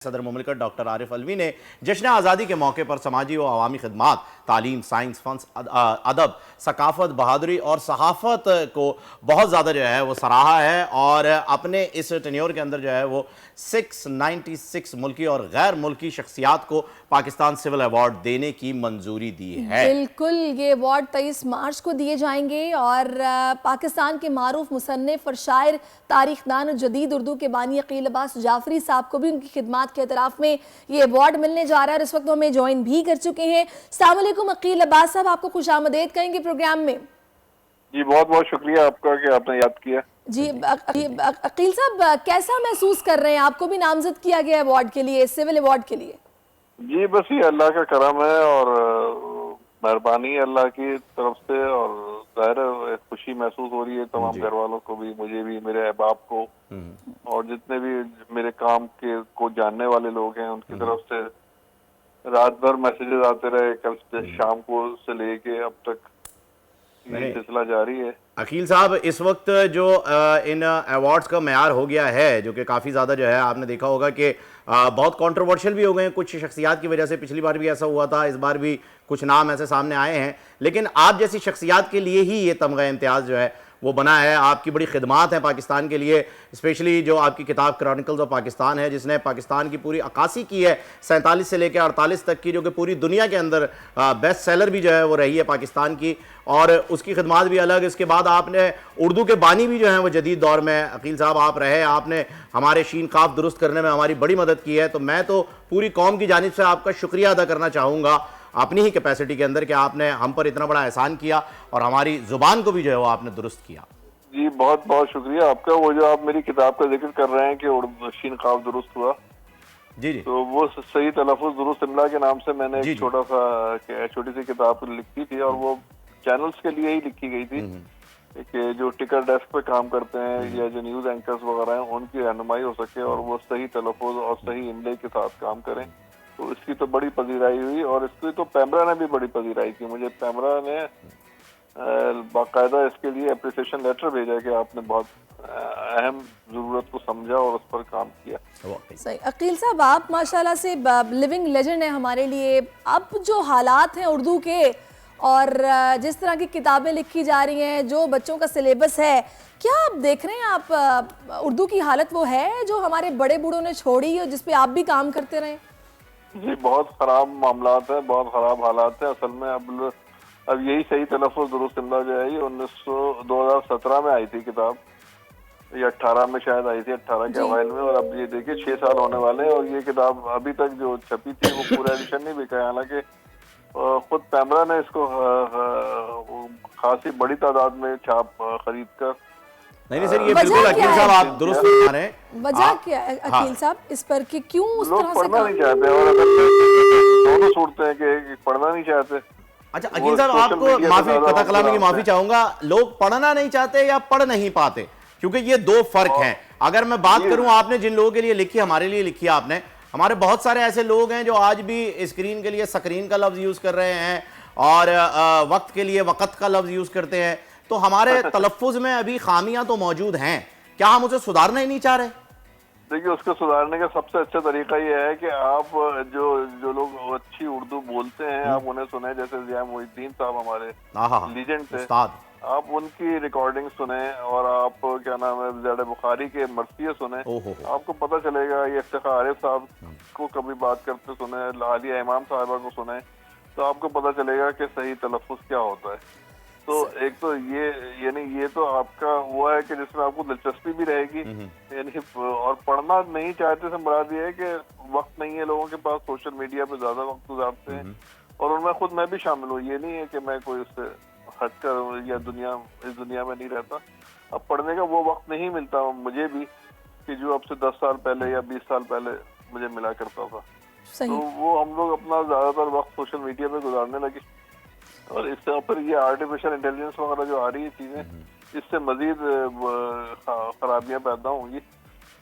सदर मुमलिकत डॉक्टर आरिफ अलवी ने जश्न आज़ादी के मौके पर समाजी व अवामी खदमात, तालीम, साइंस, फन, अदब, सकाफ़त, बहादुरी और सहाफ़त को बहुत ज़्यादा जो है वो सराहा है और अपने इस टेन्योर के अंदर जो है वो 696 मुल्की और गैर मुल्की शख्सियात को पाकिस्तान सिविल अवार्ड देने की मंजूरी दी है। बिल्कुल, ये अवार्ड 23 मार्च को दिए जाएंगे और पाकिस्तान के मारूफ मुसन्निफ और शायर, तारीखदान और जदीद उर्दू के बानी अकील अब्बास जाफरी साहब को भी उनकी खिदमात के एतराफ़ में ये अवार्ड मिलने जा रहा है और इस वक्त वो हमें ज्वाइन भी कर चुके हैं। अस्सलाम वालेकुम अकील अब्बास साहब, आपको खुशामदीद कहेंगे प्रोग्राम में। जी बहुत बहुत शुक्रिया आपका कि आपने याद किया। जी अकील साहब, कैसा महसूस कर रहे हैं? आपको भी नामजद किया गया अवार्ड के लिए, सिविल अवार्ड के लिए। जी बस ये अल्लाह का करम है और मेहरबानी अल्लाह की तरफ से और ज़ाहिर है खुशी महसूस हो रही है तमाम घर वालों को भी, मुझे भी, मेरे अहबाब को और जितने भी मेरे काम के को जानने वाले लोग हैं उनकी तरफ से रात भर मैसेजेस आते रहे, कल शाम को से लेके अब तक ये सिलसिला जारी है। अकील साहब, इस वक्त जो इन अवार्ड्स का मेयार हो गया है, जो कि काफ़ी ज़्यादा जो है आपने देखा होगा कि बहुत कंट्रोवर्शियल भी हो गए हैं कुछ शख्सियात की वजह से। पिछली बार भी ऐसा हुआ था, इस बार भी कुछ नाम ऐसे सामने आए हैं, लेकिन आप जैसी शख्सियात के लिए ही ये तमगा इम्तियाज़ जो है वो बना है। आपकी बड़ी खिदमात है पाकिस्तान के लिए, स्पेशली जो आपकी किताब क्रॉनिकल्स ऑफ पाकिस्तान है जिसने पाकिस्तान की पूरी अक्कासी की है 47 से लेकर 48 तक की, जो कि पूरी दुनिया के अंदर बेस्ट सेलर भी जो है वो रही है पाकिस्तान की, और उसकी खिदमात भी अलग। इसके बाद आपने उर्दू के बानी भी जो हैं वो जदीद दौर में अकील साहब आप रहे, आपने हमारे शीन काफ दुरुस्त करने में हमारी बड़ी मदद की है। तो मैं तो पूरी कौम की जानिब से आपका शुक्रिया अदा करना चाहूँगा अपनी ही कैपेसिटी के अंदर कि आपने हम पर इतना बड़ा एहसान किया और हमारी ज़ुबान को भी जो है वो आपने दुरुस्त किया। जी बहुत बहुत शुक्रिया आपका। वो जो आप मेरी किताब का जिक्र कर रहे हैं कि शीन काफ दुरुस्त हुआ, जी जी, तो वो सही तलफ़ुज़ दुरुस्त इमला के नाम से मैंने एक छोटी सी किताब लिखी थी और वो चैनल्स के लिए ही लिखी गई थी कि जो टिकर डेस्क पे काम करते हैं या जो न्यूज़ एंकर्स वगैरह हैं उनकी रहनुमाई हो सके और वो सही तलफ़ुज़ और सही इमले के साथ काम करें। तो इसकी तो बड़ी पजीराई हुई और इसकी तो पैमरा ने भी बड़ी पजीराई की। मुझे पैमरा ने बाकायदा इसके लिए अप्रिसिएशन लेटर भेजा कि आपने बहुत अहम ज़रूरत को समझा और उस पर काम किया। सही। अकील साहब, आप माशाल्लाह से लिविंग लेजेंड है हमारे लिए। अब जो हालात हैं उर्दू के और जिस तरह की किताबें लिखी जा रही हैं, जो बच्चों का सिलेबस है, क्या आप देख रहे हैं आप उर्दू की हालत वो है जो हमारे बड़े बूढ़ों ने छोड़ी और जिस पे आप भी काम करते रहे? जी बहुत ख़राब मामलात हैं, बहुत ख़राब हालात हैं। असल में अब यही सही तलफ़ुज़ दुरुस्त इमला जो है ये 2017 में आई थी किताब, ये 18 में शायद आई थी, 18 के अवाइल में, और अब ये देखिए 6 साल होने वाले हैं और ये किताब अभी तक जो छपी थी वो पूरा एडिशन नहीं बिका है। हालांकि खुद पैमरा ने इसको खासी बड़ी तादाद में छाप खरीद कर नहीं सर, ये बिल्कुल अकील साहब आप दुरुस्त बता रहे हैं। वजह क्या है अकील साहब इस पर कि क्यों उस तरह से पढ़ना नहीं चाहते और दोनों सूरतें हैं कि पढ़ना नहीं चाहते। अच्छा अकील साहब, आपको माफी, कथा कलामी की माफी चाहूंगा, लोग पढ़ना नहीं चाहते या पढ़ नहीं पाते, क्योंकि ये दो फर्क हैं। अगर मैं बात करूं, आपने जिन लोगों के लिए लिखी, हमारे लिए लिखी आपने, हमारे बहुत सारे ऐसे लोग हैं जो आज भी स्क्रीन के लिए स्क्रीन का लफ्ज यूज कर रहे हैं और वक्त के लिए वक़्त का लफ्ज यूज करते हैं। तो हमारे तलफ़ुज़ में अभी खामियां तो मौजूद हैं, क्या हम उसे सुधारना ही नहीं चाह रहे? देखिए, उसको सुधारने का सबसे अच्छा तरीका ये है कि आप जो लोग अच्छी उर्दू बोलते हैं आप उन्हें सुने, जैसे ज़िया मोइनुद्दीन साहब हमारे लीजेंड थे, आप उनकी रिकॉर्डिंग सुने और आप क्या नाम है ज़ियादा बुखारी के मरसिये सुने, आपको पता चलेगा। ये इफ्तिखार आरिफ साहब को कभी बात करते सुने, आलिया इमाम साहिबा को सुने, तो आपको पता चलेगा कि सही तलफ़ुज़ क्या होता है। तो एक तो ये यानी ये तो आपका हुआ है कि जिसमें आपको दिलचस्पी भी रहेगी, यानी और पढ़ना नहीं चाहते से मुराद ये है कि वक्त नहीं है लोगों के पास, सोशल मीडिया पे ज्यादा वक्त गुजारते हैं और उनमें खुद मैं भी शामिल हूँ। ये नहीं है कि मैं कोई उससे हटकर या इस दुनिया में नहीं रहता। अब पढ़ने का वो वक्त नहीं मिलता मुझे भी कि जो अब से 10 साल पहले या 20 साल पहले मुझे मिला करता था। तो वो हम लोग अपना ज्यादातर वक्त सोशल मीडिया पे गुजारने लगे और इससे ऊपर ये आर्टिफिशियल इंटेलिजेंस वगैरह जो आ रही है चीजें, इससे मजीद खराबियां पैदा होंगी।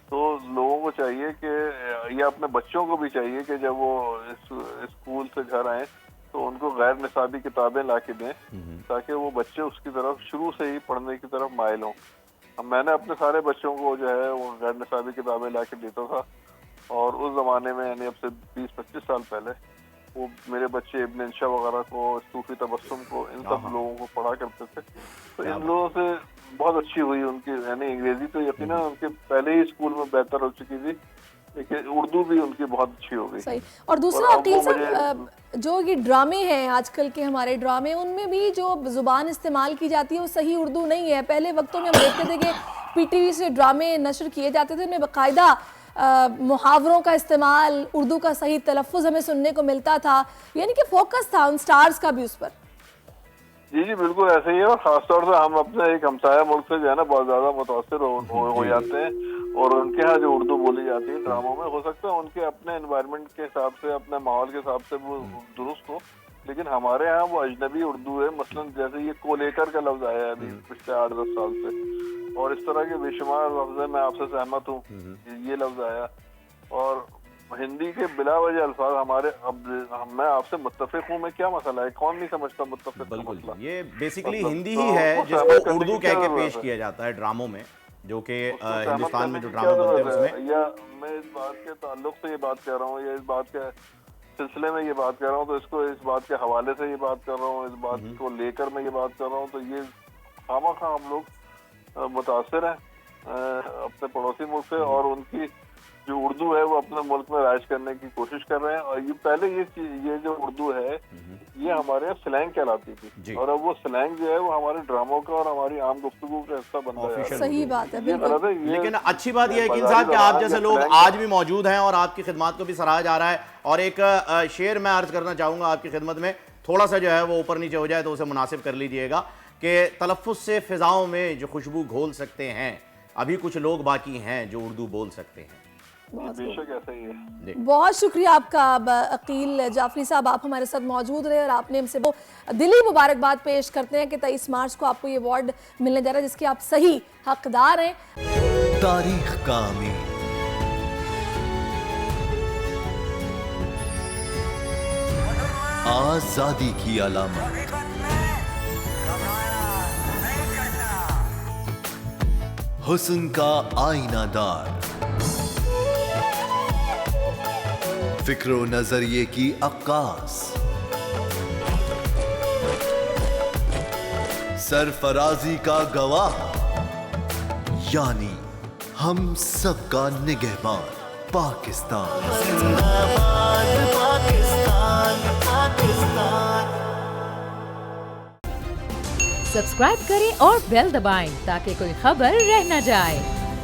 तो लोगों को चाहिए कि या अपने बच्चों को भी चाहिए कि जब वो स्कूल से घर आए तो उनको गैर निसाबी किताबें ला के दें ताकि वो बच्चे उसकी तरफ शुरू से ही पढ़ने की तरफ माइल हों। मैंने अपने सारे बच्चों को जो है वो गैर निसाबी किताबें ला के देता था اور اس زمانے میں یعنی اب سے 20-25 سال پہلے وہ میرے بچے ابن انشا وغیرہ کو، صوفی تبسم کو، ان سب لوگوں کو پڑھا کرتے تھے. تو ان لوگوں سے بہت اچھی ہوئی ان کی، یعنی انگریزی تو یقیناً ان کے پہلے ہی اسکول میں بہتر ہو چکی تھی، لیکن اردو بھی ان کی بہت اچھی ہو گئی. صحیح. اور دوسرا عقیل صاحب، جو یہ ڈرامے ہیں آج کل کے ہمارے ڈرامے، ان میں بھی جو زبان استعمال کی جاتی ہے وہ صحیح اردو نہیں ہے. پہلے وقتوں میں ہم دیکھتے تھے کہ پی ٹی وی سے ڈرامے نشر کیے جاتے تھے، ان میں باقاعدہ محاوروں کا استعمال، اردو کا صحیح تلفظ ہمیں سننے کو ملتا تھا، یعنی کہ فوکس تھا ان سٹارز کا بھی اس پر. جی جی بالکل ایسے ہی ہے. اور خاص طور سے ہم اپنے ایک ہمسایہ ملک سے جو ہے نا بہت زیادہ متاثر ہو جاتے ہیں، اور ان کے ہاں جو اردو بولی جاتی ہے ڈراموں میں، ہو سکتا ہے ان کے اپنے انوائرمنٹ کے حساب سے، اپنے ماحول کے حساب سے وہ درست ہو، لیکن ہمارے ہاں وہ اجنبی اردو ہے. مثلاً جیسے یہ کولیٹر کا لفظ آیا ہے ابھی پچھلے 8-10 سال سے، اور اس طرح کے بے شمار لفظ ہیں. میں آپ سے سہمت ہوں، یہ لفظ آیا. اور ہندی کے بلا وجہ الفاظ ہمارے، اب میں آپ سے متفق ہوں، میں کیا مسئلہ ہے؟ کون نہیں سمجھتا متفق کا مسئلہ؟ یہ بیسیکلی ہندی ہی ہے جس کو اردو کہہ کے پیش کیا جاتا ہے ڈراموں میں، جو کہ ہندوستان میں جو ڈرامے بنتے ہیں اس میں. یا میں اس بات کے تعلق سے یہ بات کہہ رہا ہوں، یا اس بات کے سلسلے میں یہ بات کر رہا ہوں، تو اس کو اس بات کے حوالے سے یہ بات کر رہا ہوں، اس بات کو لے کر میں یہ بات کر رہا ہوں. تو یہ خواہ ہم لوگ متاثر ہیں اپنے پڑوسی ملک سے، اور ان کی جو اردو ہے وہ اپنے ملک میں رائج کرنے کی کوشش کر رہے ہیں. اور یہ پہلے یہ جو اردو ہے یہ ہمارے یہاں سلینگ کہلاتی تھی، اور اب وہ سلینگ جو ہے وہ ہمارے ڈراموں کا اور ہماری عام گفتگو کا حصہ بن رہا ہے. صحیح بات ہے. لیکن اچھی بات یہ ہے عقیل صاحب کہ آپ جیسے لوگ آج بھی موجود ہیں اور آپ کی خدمات کو بھی سراہا جا رہا ہے. اور ایک شعر میں عرض کرنا چاہوں گا آپ کی خدمت میں، تھوڑا سا جو ہے وہ اوپر نیچے ہو جائے تو اسے مناسب کر لیجئے گا، کہ تلفظ سے فضاؤں میں جو خوشبو گھول سکتے ہیں، ابھی کچھ لوگ باقی ہیں جو اردو بول سکتے ہیں. بہت شکریہ آپ کا عقیل جعفری صاحب، آپ ہمارے ساتھ موجود رہے اور آپ نے ہم سے وہ دلی مبارکباد پیش کرتے ہیں کہ 23 مارچ کو آپ کو یہ ایوارڈ ملنے جا رہا ہے جس کے آپ صحیح حقدار ہیں. تاریخ کا امین، آزادی کی علامت، حسن کا آئینہ دار، فکر و نظریے کی عکاس، سرفرازی کا گواہ، یعنی ہم سب کا نگہبان پاکستان. سبسکرائب کریں اور بیل دبائیں تاکہ کوئی خبر رہ نہ جائے.